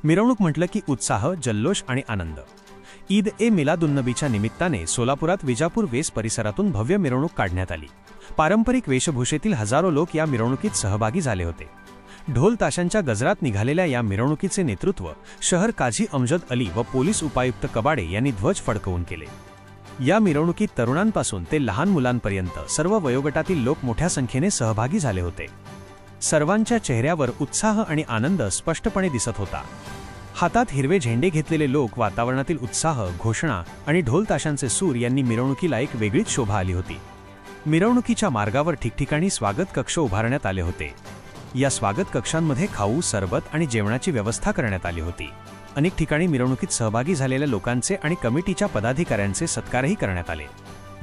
मिरवणूक म्हटलं की उत्साह, जल्लोष आणि आनंद। ईद ए मिलादुन्नबीच्या निमित्ताने सोलापुरात विजापूर वेस परिसरातून भव्य मिरवणूक काढण्यात आली। पारंपरिक वेशभूषेतील हजारो लोक या मिरवणुकीत सहभागी झाले होते। ढोल ताशांच्या गजरात निघालेल्या या मिरवणुकीचे नेतृत्व शहर काझी अमजद अली व पोलीस उपायुक्त कबाडे यांनी ध्वज फडकवून केले। या मिरवणुकीत तरुणांपासून ते लहान मुलांपर्यंत सर्व वयोगटातील लोक मोठ्या संख्येने सहभागी झाले होते। सर्वांच्या चेहऱ्यावर उत्साह आणि आनंद स्पष्टपणे दिसत होता। हातात हिरवे झेंडे घेतलेले लोक, वातावरणातील उत्साह, घोषणा आणि ढोल ताशांचे सूर यांनी मिरवणुकीला एक वेगळीच शोभा आली होती। मिरवणुकीच्या मार्गावर ठिकठिकाणी स्वागत कक्ष उभारण्यात आले होते। या स्वागत कक्षांमध्ये खाऊ, सरबत आणि जेवणाची व्यवस्था करण्यात आली होती। अनेक ठिकाणी मिरवणुकीत सहभागी झालेल्या लोकांचे आणि कमिटीच्या पदाधिकाऱ्यांचे सत्कारही करण्यात आले।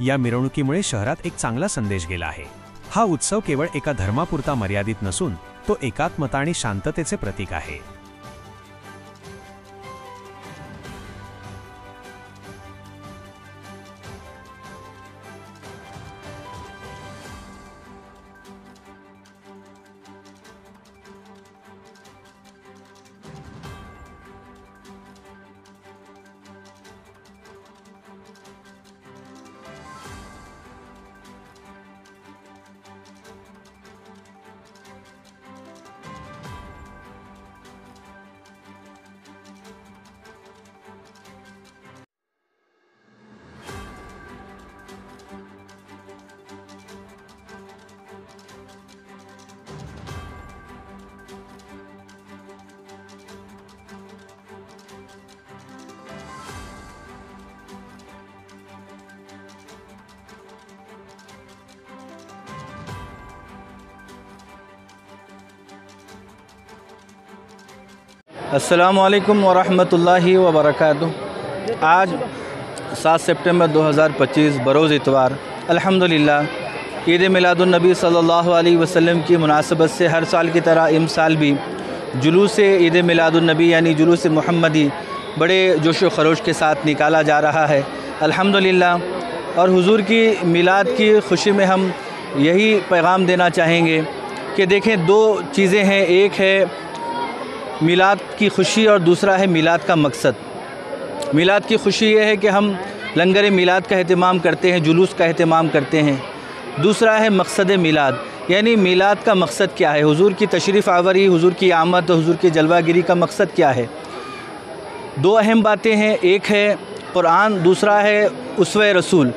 या मिरवणुकीमुळे शहरात एक चांगला संदेश गेला आहे। हा उत्सव केवळ एका धर्मापुरता मर्यादित नसून तो एकात्मता आणि शांततेचे प्रतीक आहे। अस्सलामुअलैकुम वरहमतुल्लाहि वबरकातुह। आज 7 सितंबर 2025 बरोज़ इतवार अल्हम्दुलिल्लाह ईद मिलादुन्नबी सल्लल्लाहु अलैहि वसल्लम की मुनासबत से हर साल की तरह इस साल भी जुलूस ईद मिलादुन्नबी यानी जुलूस मुहम्मदी बड़े जोश व खरोश के साथ निकाला जा रहा है अल्हम्दुलिल्लाह। और हुजूर की मिलाद की खुशी में हम यही पैगाम देना चाहेंगे कि देखें, दो चीज़ें हैं, एक है मिलाद की खुशी और दूसरा है मिलाद का मकसद। मिलाद की खुशी ये है कि हम लंगर मिलाद का एहतमाम करते हैं, जुलूस का एहतमाम करते हैं। दूसरा है मकसद मिलाद, यानी मिलाद का मकसद क्या है, हुजूर की तशरीफ़ आवरी, हुजूर की आमद, हुजूर की जलवागिरी का मकसद क्या है। दो अहम बातें हैं, एक है कुरान, दूसरा है उसवे रसूल।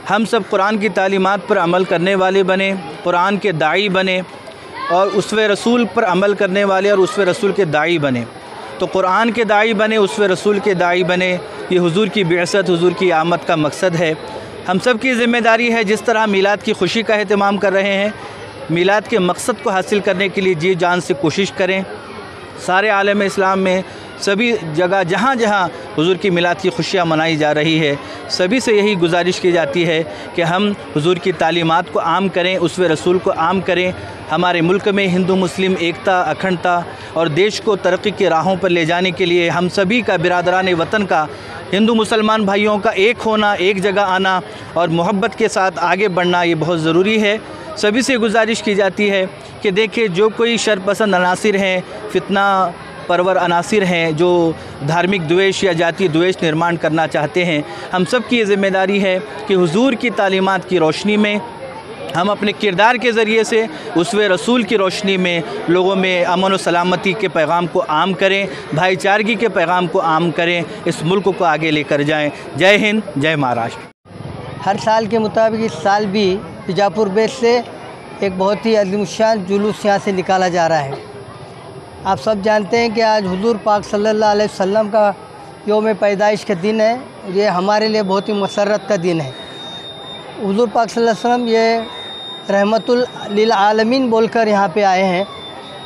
हम सब कुरान की तालीमात पर अमल करने वाले बने, कुरान के दाई बने और उसवे रसूल पर अमल करने वाले और उसवे रसूल के दाई बने। तो कुरान के दाई बने, उसवे रसूल के दाई बने, ये हुजूर की बिअसत, हुजूर की आमद का मकसद है। हम सब की ज़िम्मेदारी है, जिस तरह मिलाद की खुशी का एहतमाम कर रहे हैं, मिलाद के मकसद को हासिल करने के लिए जी जान से कोशिश करें। सारे आलम इस्लाम में सभी जगह जहाँ जहाँ हुजूर की मिलाद की खुशियाँ मनाई जा रही है, सभी से यही गुजारिश की जाती है कि हम हुजूर की तालीमात को आम करें, उसवे रसूल को आम करें। हमारे मुल्क में हिंदू मुस्लिम एकता, अखंडता और देश को तरक्की की राहों पर ले जाने के लिए हम सभी का, बिरादरान वतन का, हिंदू मुसलमान भाइयों का एक होना, एक जगह आना और मोहब्बत के साथ आगे बढ़ना, ये बहुत ज़रूरी है। सभी से गुजारिश की जाती है कि देखिए, जो कोई शरपसंद अनासिर हैं, फितना परवर अनासिर हैं, जो धार्मिक द्वेष या जातीय द्वेष निर्माण करना चाहते हैं, हम सब की ज़िम्मेदारी है कि हुजूर की तालीमात की रोशनी में हम अपने किरदार के ज़रिए से उसवे रसूल की रोशनी में लोगों में अमन और सलामती के पैगाम को आम करें, भाईचारगी के पैगाम को आम करें, इस मुल्क को आगे लेकर जाएं। जय हिंद, जय महाराष्ट्र। हर साल के मुताबिक इस साल भी बीजापुर बेस से एक बहुत ही अज़ीमुश्शान जुलूस यहाँ से निकाला जा रहा है। आप सब जानते हैं कि आज हुजूर पाक सल्लल्लाहु अलैहि वसल्लम का यौम पैदाइश का दिन है। ये हमारे लिए बहुत ही मसरत का दिन है। हुजूर पाक सल्लल्लाहु अलैहि वसल्लम ये रहमतुल लिल आलमीन बोलकर यहाँ पे आए हैं।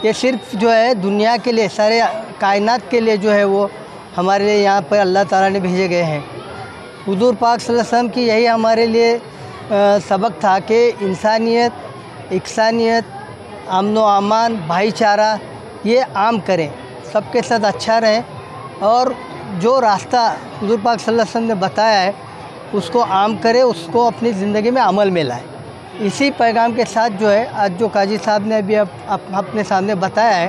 ये सिर्फ जो है दुनिया के लिए, सारे कायनात के लिए जो है वो हमारे लिए यहाँ पर अल्लाह ताला ने भेजे गए हैं। हुजूर पाक सल्लल्लाहु अलैहि वसल्लम की यही हमारे लिए सबक था कि इंसानियत, इकसानियत, अमन व अमान, भाईचारा ये आम करें, सबके साथ अच्छा रहें और जो रास्ता हुजूर पाक सल्लल्लाहु अलैहि वसल्लम ने बताया है उसको आम करें, उसको अपनी ज़िंदगी में अमल में लाएं। इसी पैगाम के साथ जो है आज जो काजी साहब ने अभी अपने सामने बताया है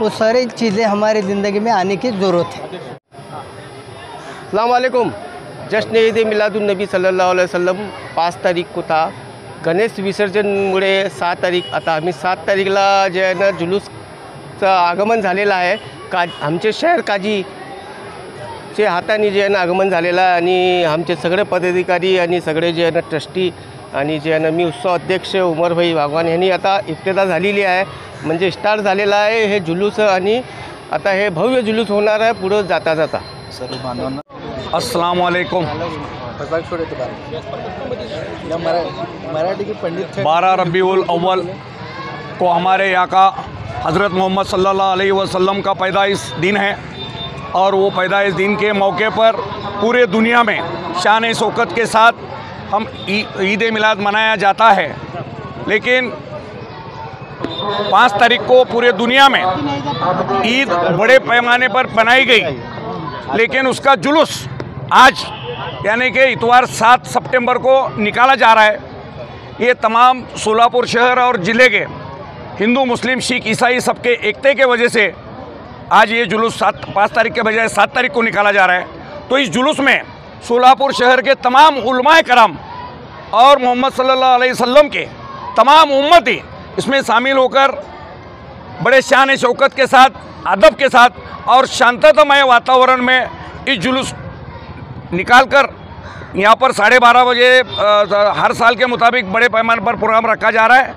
वो सारी चीज़ें हमारी ज़िंदगी में आने की ज़रूरत है। अस्सलाम वालेकुम। जश्न ईद मिलादुन्नबी सल्लल्लाहु अलैहि वसल्लम 5 तारीख को था। गणेश विसर्जनमुळे 6 तारीख, आता आम्ही 7 तारीखला जे आहे ना जुलूसचं आगमन झालेलं आहे। आमचे शहर काजीचे हाताने जे आहे ना आगमन झालेलं आहे आणि आमचे सगळे पदाधिकारी आणि सगळे जे आहे ना ट्रस्टी आणि जे आहे ना मी उत्सव अध्यक्ष उमरभाई वाघवान यांनी आता इफ्तिता झालेली आहे, म्हणजे स्टार्ट झालेला आहे हे जुलूस आणि आता हे भव्य जुलूस होणार आहे पुढे जाता जाता। सर्व बांधवांना अस्सलाम वालेकुम। 12 रबीउल अव्वल को हमारे आका हज़रत मोहम्मद सल्लल्लाहु अलैहि वसल्लम का पैदाइश दिन है और वो पैदाइश दिन के मौके पर पूरे दुनिया में शान शौकत के साथ हम ईद मिलाद मनाया जाता है। लेकिन 5 तारीख को पूरे दुनिया में ईद बड़े पैमाने पर मनाई गई, लेकिन उसका जुलूस आज यानी कि इतवार 7 सितंबर को निकाला जा रहा है। ये तमाम सोलापुर शहर और ज़िले के हिंदू मुस्लिम सिख ईसाई सबके एकते के वजह से आज ये जुलूस 5 तारीख के बजाय 7 तारीख को निकाला जा रहा है। तो इस जुलूस में सोलापुर शहर के तमाम उलमाए कराम और मोहम्मद सल्लल्लाहु अलैहि वसल्लम के तमाम उम्मती इसमें शामिल होकर बड़े शान शौकत के साथ, अदब के साथ और शांततामय वातावरण में इस जुलूस निकालकर यहाँ पर 12:30 बजे हर साल के मुताबिक बड़े पैमाने पर प्रोग्राम रखा जा रहा है।